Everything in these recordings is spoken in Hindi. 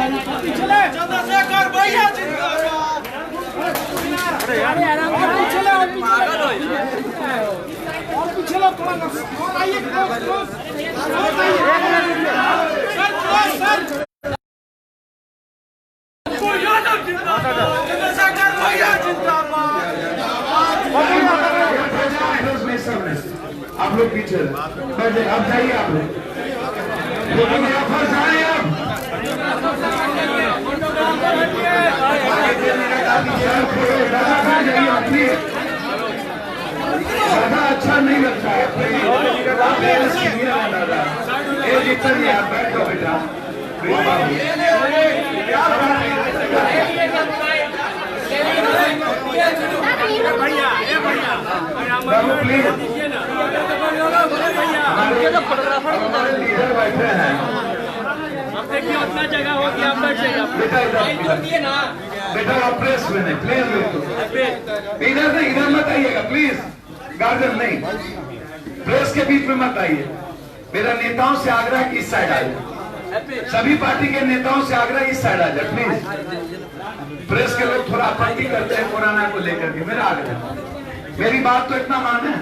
चंद्रशेखर भैया जिंदाबाद। और पिछले थोड़ा आइए चंद्रशेखर भैया जिंदाबाद। आप लोग पीछे अब जाइए, आप लोग ज्यादा अच्छा नहीं लगता है। बैठो बेटा, प्लीज लीडर बैठे हैं। देखिए उतना जगह हो गया, बेटा आप प्रेस में नहीं, प्लीज इधर नहीं, इधर मत आइएगा प्लीज, गार्जियन नहीं, प्रेस के बीच में मत आइए। मेरा नेताओं से आग्रह कि इस साइड आ जाए, सभी पार्टी के नेताओं से आग्रह इस साइड आ जाए प्लीज। प्रेस के लोग थोड़ा आपत्ति करते हैं कोरोना को लेकर के, मेरा आग्रह, मेरी बात तो इतना माने,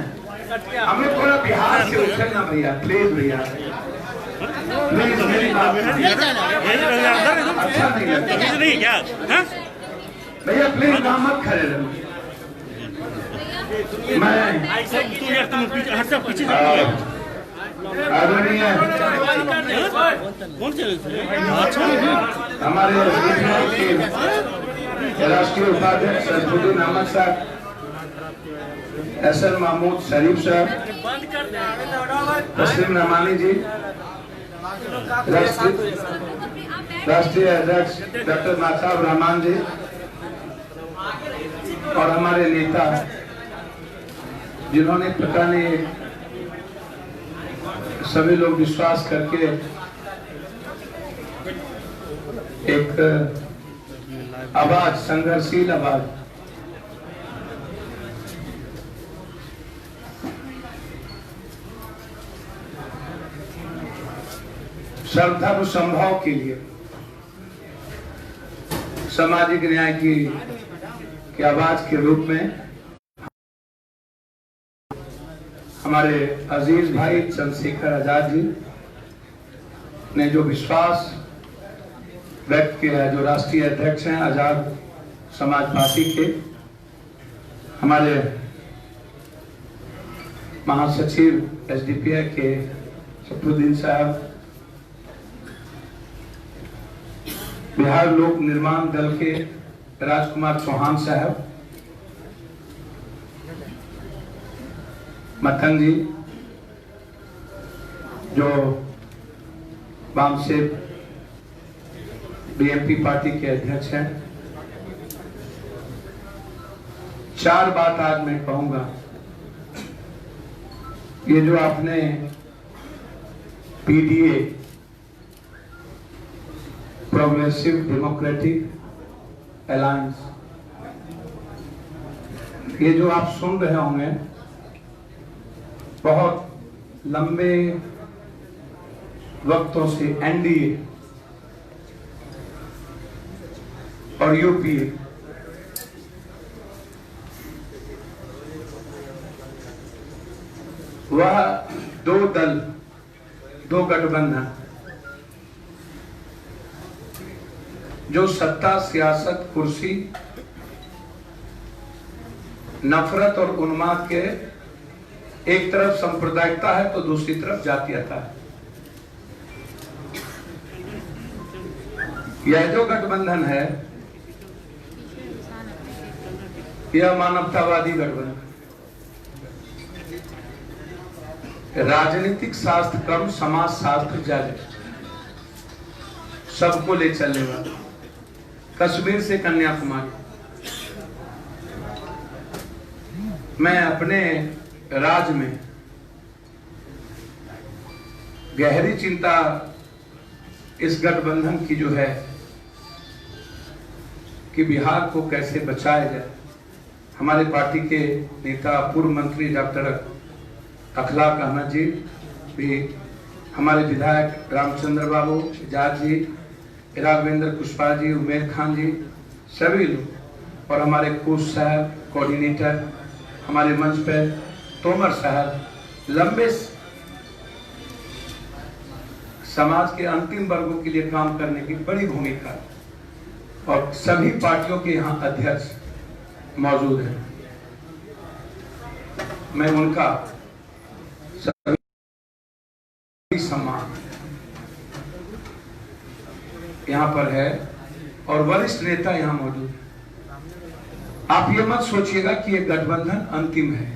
हम लोग थोड़ा बिहार से उठे ना भैया, प्लीज भैया प्लीज, मेरी बात अच्छा नहीं लगता भैया, प्लीज वहां मत खड़े रहो। मैं आदरणीय हमारे राष्ट्रीय उपाध्यक्ष सदरुद्दीन अहमद साहब, एसएन महमूद शरीफ साहब, तस्लीम रहमानी जी, राष्ट्रीय अध्यक्ष डॉक्टर नासाब रहमान जी, और हमारे नेता जिन्होंने पता नहीं सभी लोग विश्वास करके एक आवाज, संघर्षशील आवाज श्रद्धा संभव के लिए सामाजिक न्याय की आवाज के रूप में हमारे अजीज भाई चंद्रशेखर आजाद जी ने जो विश्वास व्यक्त किया है, जो राष्ट्रीय अध्यक्ष हैं आजाद समाज पार्टी के, हमारे महासचिव एसडीपीआई के सफरुद्दीन साहब, बिहार लोक निर्माण दल के राजकुमार चौहान साहब, मथन जी जो वामसेप बीएमपी पार्टी के अध्यक्ष हैं। चार बात आज मैं कहूंगा। ये जो आपने पीडीए, प्रोग्रेसिव डेमोक्रेटिक अलायंस, ये जो आप सुन रहे होंगे, बहुत लंबे वक्तों से एनडीए और यूपीए वह दो दल, दो गठबंधन जो सत्ता, सियासत, कुर्सी, नफरत और उन्माद के एक तरफ सांप्रदायिकता है तो दूसरी तरफ जातीयता है। यह जो गठबंधन है यह मानवतावादी गठबंधन, राजनीतिक शास्त्र क्रम, समाज शास्त्र जज सबको ले चलने वाला, कश्मीर से कन्याकुमारी। मैं अपने राज्य में गहरी चिंता इस गठबंधन की जो है कि बिहार को कैसे बचाया जाए। हमारे पार्टी के नेता पूर्व मंत्री डॉक्टर अखलाक अहमद जी भी, हमारे विधायक रामचंद्र बाबू आजाद जी, राघवेंद्र कुशवाहा जी, उमेर खान जी, सभी लोग, और हमारे कोच साहब, कोऑर्डिनेटर, हमारे मंच पर तोमर साहब, लंबे समाज के अंतिम वर्गों के लिए काम करने की बड़ी भूमिका, और सभी पार्टियों के यहाँ अध्यक्ष मौजूद हैं। मैं उनका सभी सम्मान यहाँ पर है, और वरिष्ठ नेता यहाँ मौजूद है। आप ये मत सोचिएगा कि ये गठबंधन अंतिम है,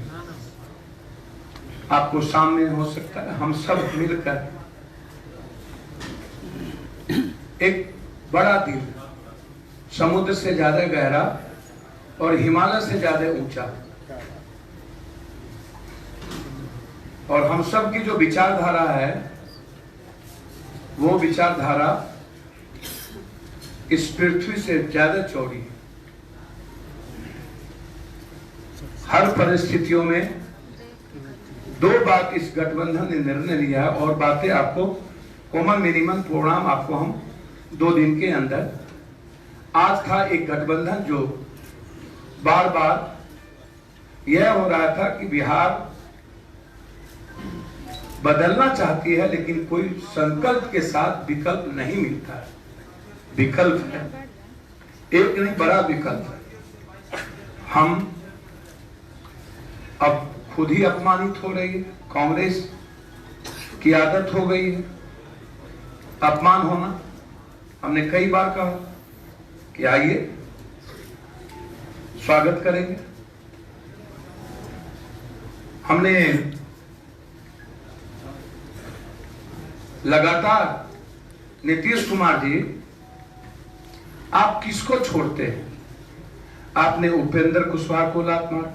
आपको सामने हो सकता है हम सब मिलकर एक बड़ा दिल, समुद्र से ज्यादा गहरा और हिमालय से ज्यादा ऊंचा, और हम सब की जो विचारधारा है वो विचारधारा इस पृथ्वी से ज्यादा चौड़ी है। हर परिस्थितियों में दो बात इस गठबंधन ने निर्णय लिया है, और बातें आपको कॉमन मिनिमम प्रोग्राम आपको हम 2 दिन के अंदर, आज था एक गठबंधन जो बार बार यह हो रहा था कि बिहार बदलना चाहती है, लेकिन कोई संकल्प के साथ विकल्प नहीं मिलता है। विकल्प है एक नहीं, बड़ा विकल्प है। हम अब खुद ही अपमानित हो रही है, कांग्रेस की आदत हो गई है अपमान होना। हमने कई बार कहा कि आइए स्वागत करेंगे। हमने लगातार, नीतीश कुमार जी आप किसको छोड़ते हैं? आपने उपेंद्र कुशवाहा को लात मार,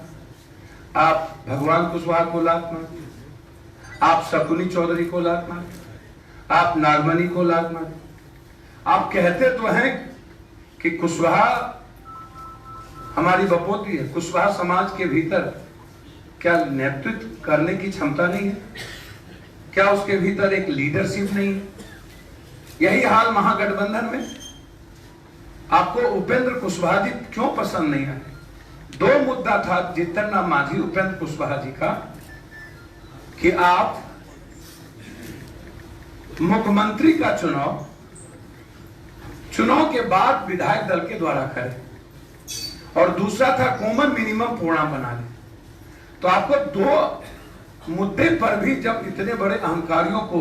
आप भगवान कुशवाहा को लात मार, आप शकुनी चौधरी को लात मार, आप नागमणि को लात मार। आप कहते तो हैं कि कुशवाहा हमारी बपोती है, कुशवाहा समाज के भीतर क्या नेतृत्व करने की क्षमता नहीं है? क्या उसके भीतर एक लीडरशिप नहीं है? यही हाल महागठबंधन में। आपको उपेंद्र कुशवाहा जी क्यों पसंद नहीं आए? 2 मुद्दा था जीतन राम मांझी, उपेंद्र कुशवाहा जी का, कि आप मुख्यमंत्री का चुनाव के बाद विधायक दल के द्वारा करें, और दूसरा था कॉमन मिनिमम प्रोग्राम बना ले। तो आपको 2 मुद्दे पर भी जब इतने बड़े अहंकारियों को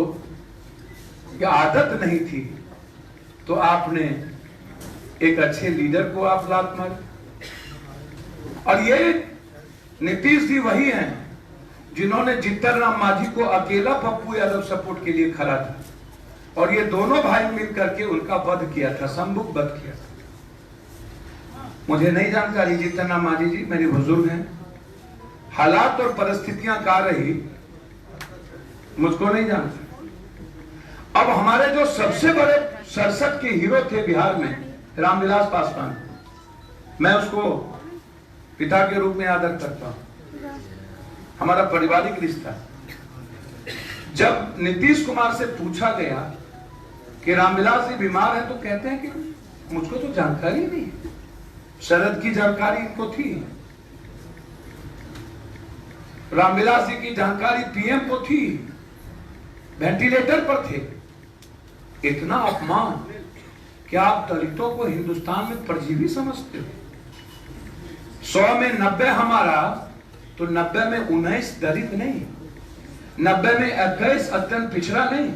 यह आदत नहीं थी, तो आपने एक अच्छे लीडर को आप लात मारे। और ये नीतीश जी वही हैं जिन्होंने जीतन राम मांझी को अकेला पप्पू यादव सपोर्ट के लिए खड़ा था, और ये दोनों भाई मिलकर के उनका वध किया था, संबुक वध किया था। मुझे नहीं जानकारी, जीतन राम मांझी जी मेरे बुजुर्ग हैं, हालात और परिस्थितियां क्या रही मुझको नहीं जानता। अब हमारे जो सबसे बड़े 67 के हीरो थे बिहार में, रामविलास पासवान, मैं उसको पिता के रूप में आदर करता हूं, हमारा पारिवारिक रिश्ता। जब नीतीश कुमार से पूछा गया कि रामविलास जी बीमार है, तो कहते हैं कि मुझको तो जानकारी नहीं है। शरद की जानकारी इनको थी, रामविलास जी की जानकारी पीएम को थी, वेंटिलेटर पर थे। इतना अपमान! क्या आप दलितों को हिंदुस्तान में परजीवी समझते हो? 100 में 90 हमारा, तो 90 में 19 दलित नहीं, 90 में 21 अत्यंत पिछड़ा नहीं।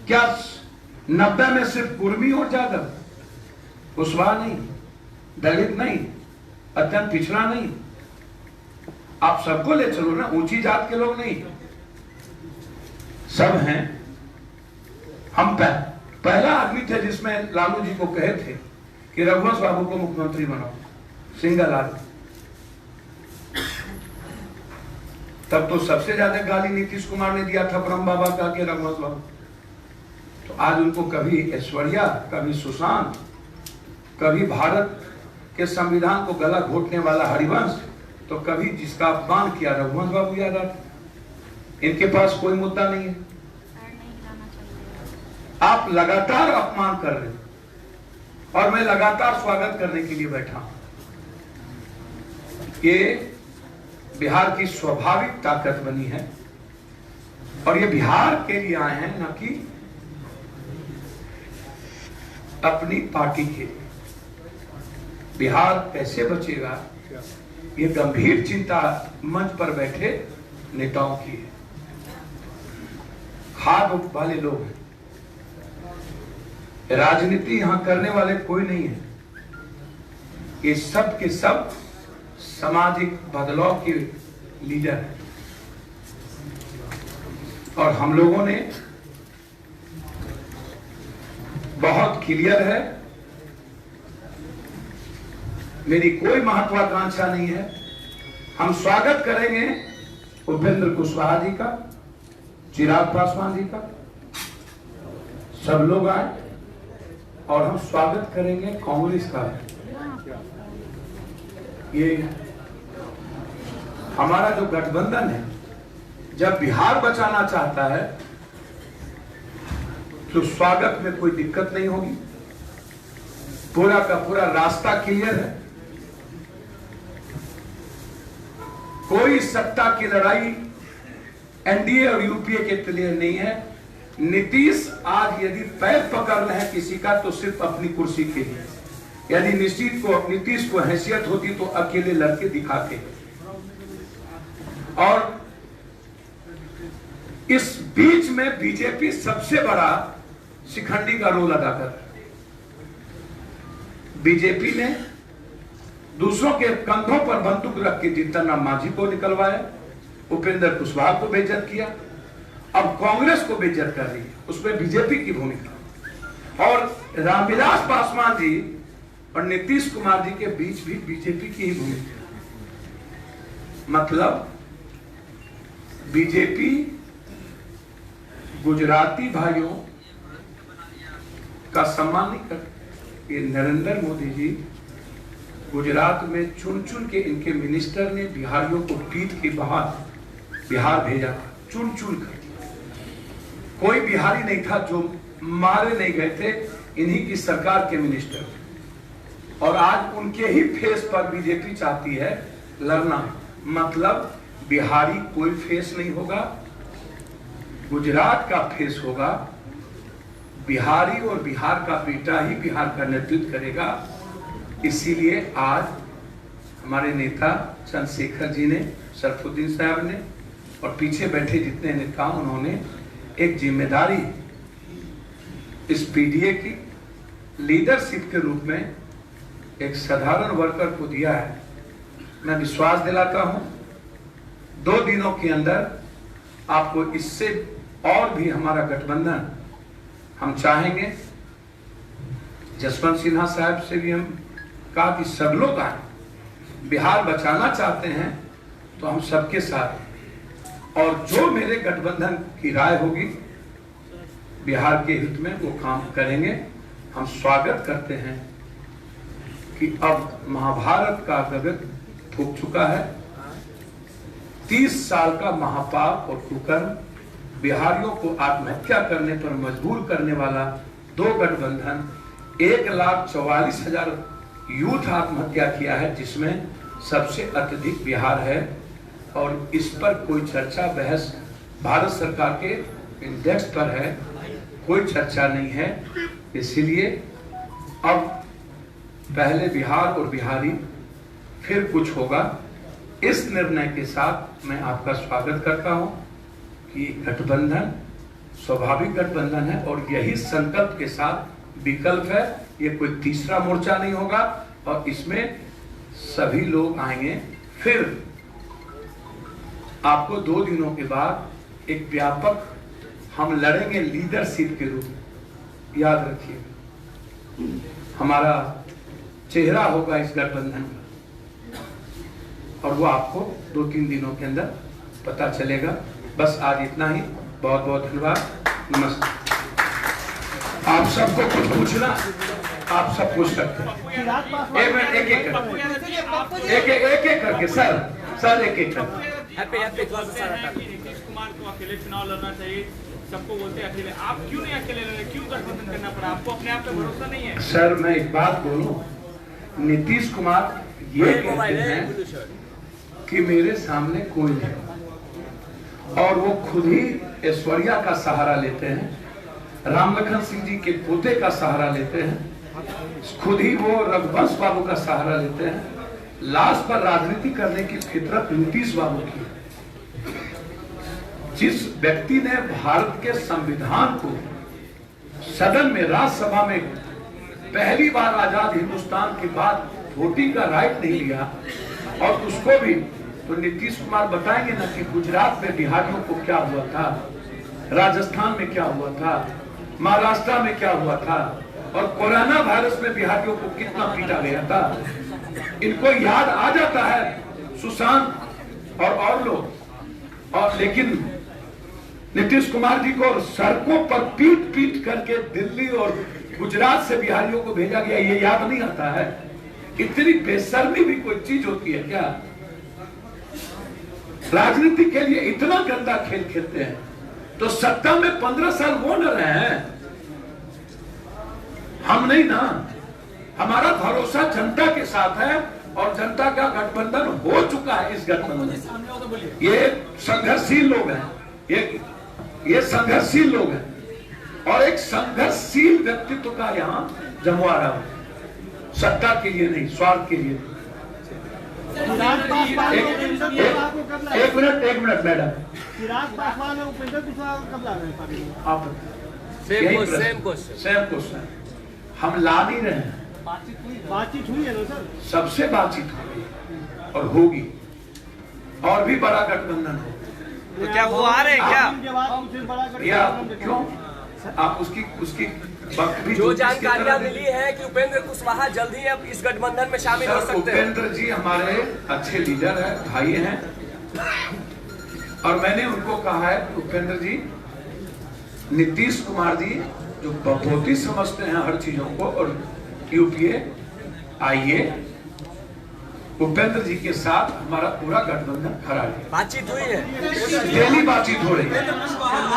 क्या 90 में सिर्फ कुर्मी और जादव, कुशवाहा नहीं, दलित नहीं, अत्यंत पिछड़ा नहीं? आप सबको ले चलो ना, ऊंची जात के लोग नहीं, सब हैं। हम पहला आदमी थे जिसमें लालू जी को कहे थे कि रघुवंश बाबू को मुख्यमंत्री बनाओ, सिंगल आदमी। तब तो सबसे ज्यादा गाली नीतीश कुमार ने दिया था ब्रह्म बाबा का के रघुवंश बाबू। तो आज उनको कभी ऐश्वर्या, कभी सुशांत, कभी भारत के संविधान को गला घोटने वाला हरिवंश, तो कभी जिसका अपमान किया रघुवंश बाबू याद आते। इनके पास कोई मुद्दा नहीं है। आप लगातार अपमान कर रहे हैं और मैं लगातार स्वागत करने के लिए बैठा हूं। ये बिहार की स्वाभाविक ताकत बनी है और ये बिहार के लिए आए हैं, न कि अपनी पार्टी के लिए। बिहार कैसे बचेगा, ये गंभीर चिंता मंच पर बैठे नेताओं की है। खाद वाले लोग हैं, राजनीति यहां करने वाले कोई नहीं है। ये सब के सब सामाजिक बदलाव के लीडर हैं और हम लोगों ने बहुत क्लियर है, मेरी कोई महत्वाकांक्षा नहीं है। हम स्वागत करेंगे उपेंद्र कुशवाहा जी का, चिराग पासवान जी का, सब लोग आए और हम स्वागत करेंगे कांग्रेस का। ये हमारा जो गठबंधन है, जब बिहार बचाना चाहता है तो स्वागत में कोई दिक्कत नहीं होगी। पूरा का पूरा रास्ता क्लियर है। कोई सत्ता की लड़ाई एनडीए और यूपीए के लिए नहीं है। नीतीश आज यदि पैर पकड़ रहे हैं किसी का तो सिर्फ अपनी कुर्सी के लिए। यदि नीतीश को हैसियत होती तो अकेले लड़के दिखाते। और इस बीच में बीजेपी सबसे बड़ा शिखंडी का रोल अदा कर रहा है। बीजेपी ने दूसरों के कंधों पर बंदूक रख के जीतन राम मांझी को निकलवाया, उपेंद्र कुशवाहा को बेइज्जत किया, अब कांग्रेस को बेइज्जत कर रही है। उसमें बीजेपी की भूमिका और रामविलास पासवान जी और नीतीश कुमार जी के बीच भी बीजेपी की ही भूमिका। मतलब बीजेपी गुजराती भाइयों का सम्मान नहीं करती। ये नरेंद्र मोदी जी गुजरात में चुन चुन के इनके मिनिस्टर ने बिहारियों को पीट के बाहर बिहार भेजा था, चुन चुन कर। कोई बिहारी नहीं था जो मारे नहीं गए थे, इन्हीं की सरकार के मिनिस्टर। और आज उनके ही फेस पर बीजेपी चाहती है लड़ना। मतलब बिहारी कोई फेस नहीं होगा, गुजरात का फेस होगा। बिहारी और बिहार का बेटा ही बिहार का नेतृत्व करेगा। इसीलिए आज हमारे नेता चंद्रशेखर जी ने, सरफुद्दीन साहब ने और पीछे बैठे जितने नेता, उन्होंने एक जिम्मेदारी इस पीडीए की लीडरशिप के रूप में एक साधारण वर्कर को दिया है। मैं विश्वास दिलाता हूं 2 दिनों के अंदर आपको इससे और भी हमारा गठबंधन हम चाहेंगे। जसवंत सिन्हा साहब से भी हम कहा कि सब लोग आए, बिहार बचाना चाहते हैं तो हम सबके साथ, और जो मेरे गठबंधन की राय होगी बिहार के हित में वो काम करेंगे। हम स्वागत करते हैं कि अब महाभारत का गगन फूंक चुका है। 30 साल का महापाप और कुकर्म बिहारियों को आत्महत्या करने पर मजबूर करने वाला 2 गठबंधन, 1,44,000 यूथ आत्महत्या किया है, जिसमें सबसे अत्यधिक बिहार है। और इस पर कोई चर्चा बहस भारत सरकार के इंडेक्स पर है, कोई चर्चा नहीं है। इसीलिए अब पहले बिहार और बिहारी, फिर कुछ होगा। इस निर्णय के साथ मैं आपका स्वागत करता हूं कि गठबंधन स्वाभाविक गठबंधन है और यही संकल्प के साथ विकल्प है। ये कोई तीसरा मोर्चा नहीं होगा और इसमें सभी लोग आएंगे। फिर आपको 2 दिनों के बाद एक व्यापक हम लड़ेंगे लीडरशिप के रूप में। याद रखिए, हमारा चेहरा होगा इस गठबंधन का और वो आपको 2-3 दिनों के अंदर पता चलेगा। बस आज इतना ही। बहुत बहुत धन्यवाद। नमस्ते। आप सबको कुछ पूछना, आप सब पूछ सकते हैं। एक मिनट, एक एक करके सर एक एक करके। नीतीश कुमार को अकेले चुनाव लड़ना चाहिए, सबको बोलते हैं अकेले, आप क्यों नहीं अकेले लड़े, क्यों गठबंधन करना पड़ा आपको? अपने आप पे भरोसा नहीं है? सर मैं एक बात बोलूं, नीतीश कुमार ये कहते हैं कि मेरे सामने कोई नहीं, और वो खुद ही ऐश्वर्या का सहारा लेते हैं, राम लखन सिंह जी के पोते का सहारा लेते हैं, खुद ही वो रघुवंश बाबू का सहारा लेते हैं। लास्ट पर राजनीति करने की फितरत नीतीश बाबू की है। जिस व्यक्ति ने भारत के संविधान को सदन में, राज्यसभा में पहली बार आजाद हिंदुस्तान के बाद वोटिंग का राइट नहीं लिया, और उसको भी तो नीतीश कुमार बताएंगे ना कि गुजरात में बिहारियों को क्या हुआ था, राजस्थान में क्या हुआ था, महाराष्ट्र में क्या हुआ था, और कोरोना वायरस में बिहारियों को कितना पीटा गया था। इनको याद आ जाता है सुशांत और लोग, और लेकिन नीतीश कुमार जी को सड़कों पर पीट पीट करके दिल्ली और गुजरात से बिहारियों को भेजा गया, ये याद नहीं आता है। इतनी बेशर्मी भी कोई चीज होती है क्या? राजनीति के लिए इतना गंदा खेल खेलते हैं, तो सत्ता में 15 साल वो न रहे हैं, हम नहीं ना। हमारा भरोसा जनता के साथ है, और जनता का गठबंधन हो चुका है। इस गठबंधन ये संघर्षशील लोग हैं, ये संघर्षशील लोग हैं, और एक संघर्षशील व्यक्तित्व का यहाँ जमवाड़ा है, सत्ता के लिए नहीं, स्वार्थ के लिए। एक मिनट मैडम, चिराग पासवान और उपेंद्र कुशवाहा कब ला रहे हैं? आप सेम क्वेश्चन हम ला नहीं रहे हैं। बातचीत हुई है ना सर? सबसे बातचीत हुई और होगी, और भी बड़ा गठबंधन हो। तो क्या वो आ रहे हैं या क्यों? आप उसकी वक्त भी जो जानकारियां मिली है कि उपेंद्र कुशवाहा जल्द ही अब इस गठबंधन में शामिल हो सकते हैं। उपेंद्र जी हमारे अच्छे लीडर हैं, भाई हैं, और मैंने उनको कहा है उपेंद्र जी, नीतीश कुमार जी जो बहुत ही समझते हैं हर चीजों को, और यूपीए आइए, उपेंद्र जी के साथ हमारा पूरा गठबंधन खड़ा है। बातचीत हुई है, डेली बातचीत हो रही है,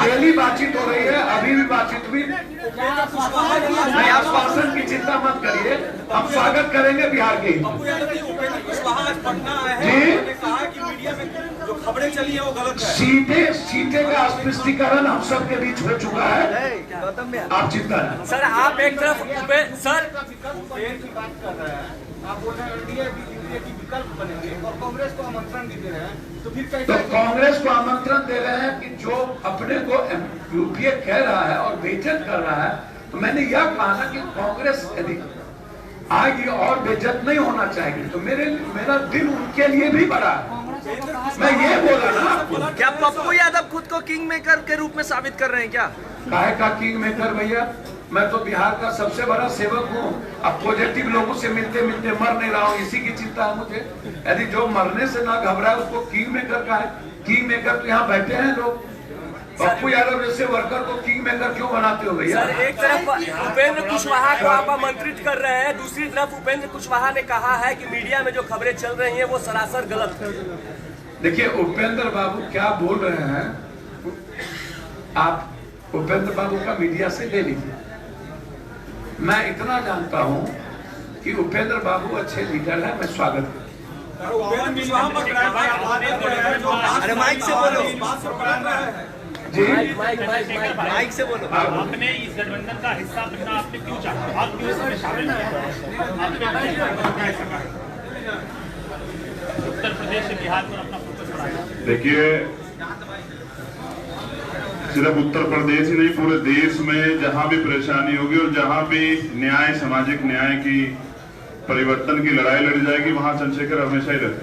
डेली बातचीत हो रही है, अभी भी बातचीत हुई। नहीं, आप शासन की चिंता मत करिए, हम स्वागत करेंगे बिहार के। खबरें चली है वो गलत है। सीधे का स्पष्टीकरण हम सबके बीच हो चुका है, आप चिंता नहीं। सर आप एक तरफ सर की बात कर रहे हैं, आप बोल रहे हैं एनडीए की विकल्प बनेंगे और कांग्रेस को आमंत्रण दे रहे हैं, तो फिर कैसे? तो कांग्रेस को आमंत्रण दे रहे हैं कि जो अपने को यूपीए कह रहा है और बेइज्जत कर रहा है, तो मैंने यह कहा ना कि कांग्रेस यदि आएगी और बेइज्जत नहीं होना चाहिए, तो मेरा दिल उनके लिए भी बड़ा है। मैं ये बोला ना, क्या पप्पू यादव खुद को किंग मेकर के रूप में साबित कर रहे हैं क्या? काहे का किंग मेकर भैया? मैं तो बिहार का सबसे बड़ा सेवक हूँ। अब पॉजिटिव लोगों से मिलते मिलते मर नहीं रहा हूँ, इसी की चिंता है मुझे। यदि जो मरने से ना घबराए उसको किंग मेकर का है। किंग मेकर तो यहाँ बैठे हैं लोग। पप्पू यादव जैसे वर्कर को किंग मेकर क्यों बनाते हो भैया? सर एक तरफ उपेंद्र कुशवाहा को आप आमंत्रित कर रहे हैं, दूसरी तरफ उपेंद्र कुशवाहा ने कहा है कि मीडिया में जो खबरें चल रही हैं वो सरासर गलत है। देखिए उपेंद्र बाबू क्या बोल रहे हैं, आप उपेंद्र बाबू का मीडिया से ले लीजिए। मैं इतना जानता हूं कि उपेंद्र बाबू अच्छे लीडर हैं, मैं स्वागत करता हूं। अरे माइक से बोलो जी, माइक से बोलो। आपने इस गठबंधन का हिस्सा बनना आपने क्यों चाहा? आप क्यों इसमें शामिल उत्तर प्रदेश से बिहार पर अपना फोकस बढ़ाया? देखिए सिर्फ उत्तर प्रदेश ही नहीं, पूरे देश में जहां भी परेशानी होगी और जहां भी न्याय, सामाजिक न्याय की, परिवर्तन की लड़ाई लड़ी जाएगी, वहां चंद्रशेखर हमेशा ही रहते।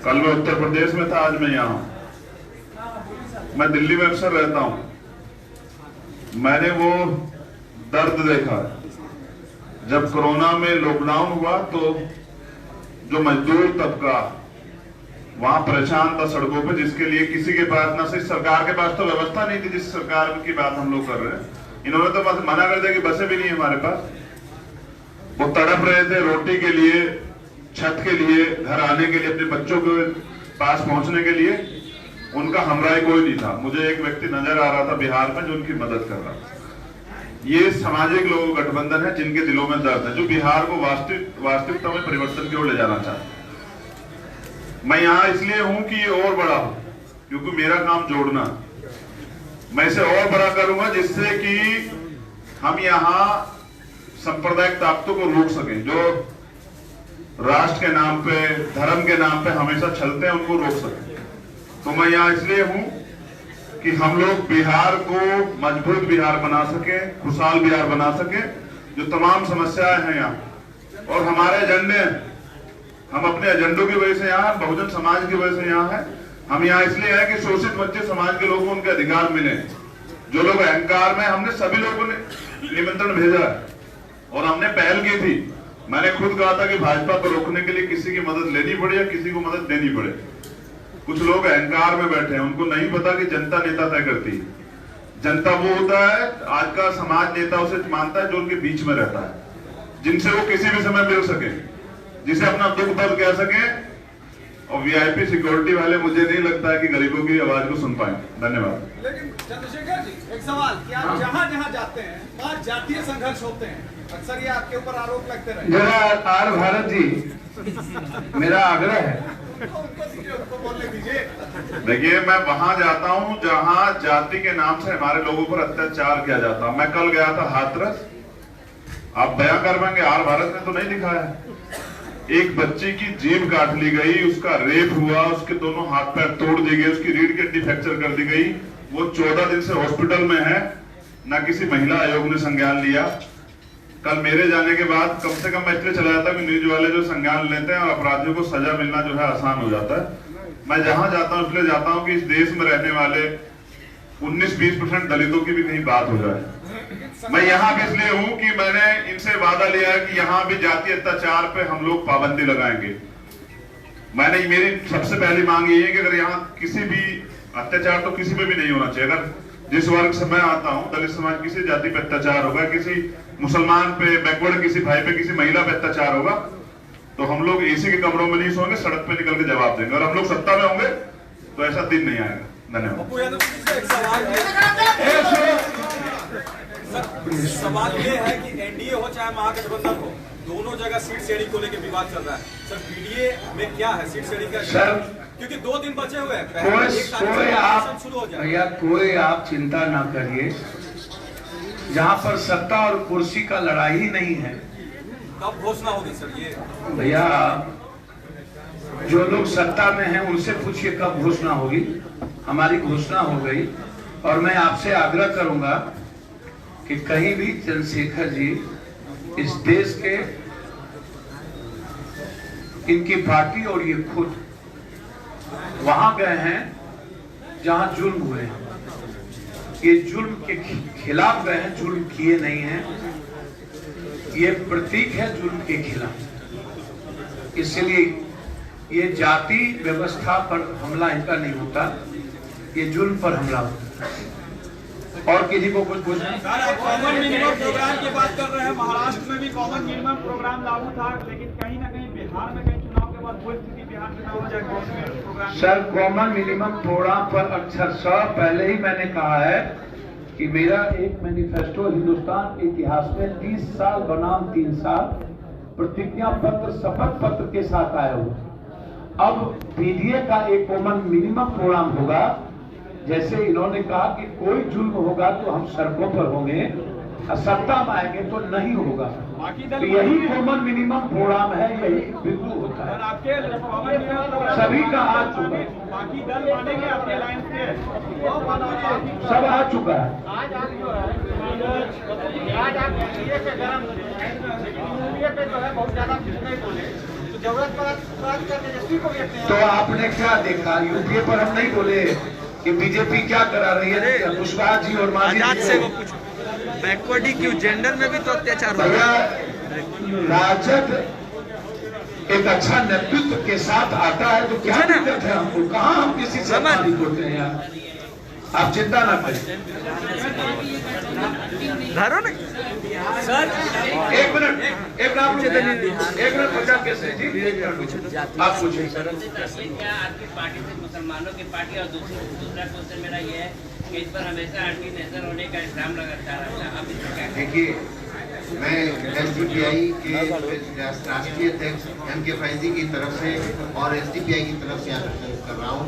कल मैं उत्तर प्रदेश में था, आज मैं यहाँ हूं। मैं दिल्ली में अक्सर रहता हूं। मैंने वो दर्द देखा जब कोरोना में लॉकडाउन हुआ, तो जो मजदूर तबका वहां परेशान था सड़कों पे, जिसके लिए किसी के पास ना सिर्फ सरकार के पास तो व्यवस्था नहीं थी, जिस सरकार की बात हम लोग कर रहे हैं। इन्होंने तो बस मना कर दिया कि बसें भी नहीं है हमारे पास। वो तड़प रहे थे रोटी के लिए, छत के लिए, घर आने के लिए, अपने बच्चों के पास पहुंचने के लिए। उनका हमराई कोई नहीं था। मुझे एक व्यक्ति नजर आ रहा था बिहार में जो उनकी मदद कर रहा था। ये सामाजिक लोग गठबंधन है जिनके दिलों में दर्द है, जो बिहार को वास्तविकता में परिवर्तन की ओर ले जाना चाहते हैं। मैं यहाँ इसलिए हूं कि ये और बड़ा हो, क्योंकि मेरा काम जोड़ना, मैं इसे और बड़ा करूंगा जिससे कि हम यहाँ सांप्रदायिक ताकतों को रोक सकें, जो राष्ट्र के नाम पे, धर्म के नाम पे हमेशा चलते हैं, उनको रोक सकें। तो मैं यहाँ इसलिए हूं कि हम लोग बिहार को मजबूत बिहार बना सके, खुशहाल बिहार बना सके। जो तमाम समस्याएं हैं यहाँ और हमारे एजेंडे, हम अपने एजेंडों की वजह से यहाँ, बहुजन समाज की वजह से यहाँ है। हम यहाँ इसलिए हैं कि शोषित वंचित समाज के लोगों को उनके अधिकार मिले। जो लोग अहंकार में, हमने सभी लोगों ने निमंत्रण भेजा है और हमने पहल की थी। मैंने खुद कहा था कि भाजपा को रोकने के लिए किसी की मदद लेनी पड़े या किसी को मदद देनी पड़े। कुछ लोग अहंकार में बैठे हैं, उनको नहीं पता कि जनता नेता तय करती है। जनता वो होता है, आज का समाज नेता उसे मानता है जो उनके बीच में रहता है, जिनसे वो किसी भी समय मिल सके, जिसे अपना दुख दर्द कह सके। और वीआईपी सिक्योरिटी वाले मुझे नहीं लगता है कि गरीबों की आवाज को सुन पाएंगे। धन्यवाद। लेकिन चंद्रशेखर जी, एक सवाल कि आप जहाँ जहाँ जाते हैं वहाँ जातीय संघर्ष होते हैं, अक्सर ये आपके ऊपर आरोप लगते रहे। जरा आर भारत जी, मेरा आग्रह है, उनको बोलने दीजिए। देखिए, मैं वहां जाता हूं जहां जाति के नाम से हमारे लोगों पर अत्याचार किया जाता है। मैं कल गया था हाथरस, आप बयां कर पाएंगे, आर भारत ने तो नहीं दिखाया। एक बच्ची की जीभ काट ली गई, उसका रेप हुआ, उसके दोनों हाथ पैर तोड़ दिए गए, उसकी रीढ़ की हड्डी फ्रैक्चर कर दी गई। वो 14 दिन से हॉस्पिटल में है, ना किसी महिला आयोग ने संज्ञान लिया। कल मेरे जाने के बाद कम से कम मैं इसलिए चला जाता कि न्यूज वाले जो संज्ञान लेते हैं और अपराधियों को सजा मिलना जो है आसान हो जाता है। मैं जहां जाता हूं इसलिए जाता हूं कि इस देश में रहने वाले 19-20% दलितों की भी कहीं बात हो जाए। मैं यहाँ भी इसलिए हूं कि मैंने इनसे वादा लिया है कि यहाँ भी जातीय अत्याचार पे हम लोग पाबंदी लगाएंगे। मेरी सबसे पहली मांग ये है कि अगर यहाँ किसी भी अत्याचार, तो किसी पे भी नहीं होना चाहिए। अगर जिस वर्ग से मैं आता हूँ, दलित समाज, किसी जाति पे अत्याचार होगा, किसी मुसलमान पे, बैकवर्ड किसी भाई पे, किसी महिला पे अत्याचार होगा, तो हम लोग एसी के कमरों में नहीं सोएंगे, सड़क पे निकल के जवाब देंगे। और हम लोग सत्ता में होंगे तो ऐसा दिन नहीं आएगा। धन्यवाद। सवाल ये है कि एनडीए हो चाहे महागठबंधन हो, दोनों जगह सीट शेयरिंग को लेकर विवाद चल रहा है। सर, बीडीए में क्या है सीट शेयरिंग का? सर, क्योंकि 2 दिन बचे हुए हैं, कोई आप चिंता ना करिए। जहाँ पर सत्ता और कुर्सी का लड़ाई ही नहीं है, कब घोषणा होगी सर? ये भैया, जो लोग सत्ता में हैं उनसे पूछिए कब घोषणा होगी। हमारी घोषणा हो गई और मैं आपसे आग्रह करूंगा कि कहीं भी चंद्रशेखर जी इस देश के, इनकी पार्टी और ये खुद वहां गए हैं जहां जुल्म हुए हैं। ये जुल्म के खिलाफ गए हैं, जुल्म किए नहीं हैं। ये प्रतीक है जुल्म के खिलाफ। इसलिए ये जाति व्यवस्था पर हमला इनका नहीं होता, ये जुल्म पर हमला होता है। और किसी को कुछ पूछना? कॉमन मिनिमम प्रोग्राम की बात कर रहे हैं। महाराष्ट्र में भी कॉमन मिनिमम प्रोग्राम लागू था, लेकिन कहीं ना कहीं बिहार में, कहीं चुनाव के बाद कोई स्थिति बिहार में ना हो जाए common minimum program. Sir, common minimum program पर अक्षरशः पहले ही मैंने कहा है कि मेरा एक मैनिफेस्टो हिंदुस्तान के इतिहास में 30 साल बनाम 3 साल प्रतिज्ञा पत्र, शपथ पत्र के साथ आया हुआ। अब पीडीए का एक कॉमन मिनिमम प्रोग्राम होगा। जैसे इन्होंने कहा कि कोई जुल्म होगा तो हम सड़कों पर होंगे, सत्ता में आएंगे तो नहीं होगा। तो यही कॉमन मिनिमम प्रोग्राम है, यही बिंदु होता है। सभी का आ चुका है, बाकी दल मानेंगे आपके लाइन से, सब आ चुका है। आज आप जो है, आज आप एनडीए से गरम एनडीए पे जो है बहुत ज्यादा कुछ नहीं बोले, तो जरूरत पर तेजस्वी को भी अपने। तो आपने क्या देखा? यूपीए पर हम नहीं बोले कि बीजेपी क्या करा रही है? कुशवाहा जी और मांझी से बैकवर्डी क्यों? जेंडर में भी तो अत्याचार हो रहा है। राजद एक अच्छा नेतृत्व के साथ आता है तो क्या दिक्कत है हमको? कहाँ हम किसी से मारी करते हैं यार? आप चिंता ना करें। धरो ना सर एक मिनट आप लोग एक मिनट पंजाब केसरी जी आप पूछिए। क्या आपकी पार्टी से मुसलमानों की पार्टी और दूसरा क्वेश्चन मेरा ये है कि इस पर हमेशा एंटी नेशनल होने का इल्जाम लगाता रहता है, आप इसका क्या कहेंगे? देखिए, मैं एसडीपीआई के राष्ट्रीय अध्यक्ष एम के फैजी की तरफ से और एसडीपीआई की तरफ से कर रहा हूँ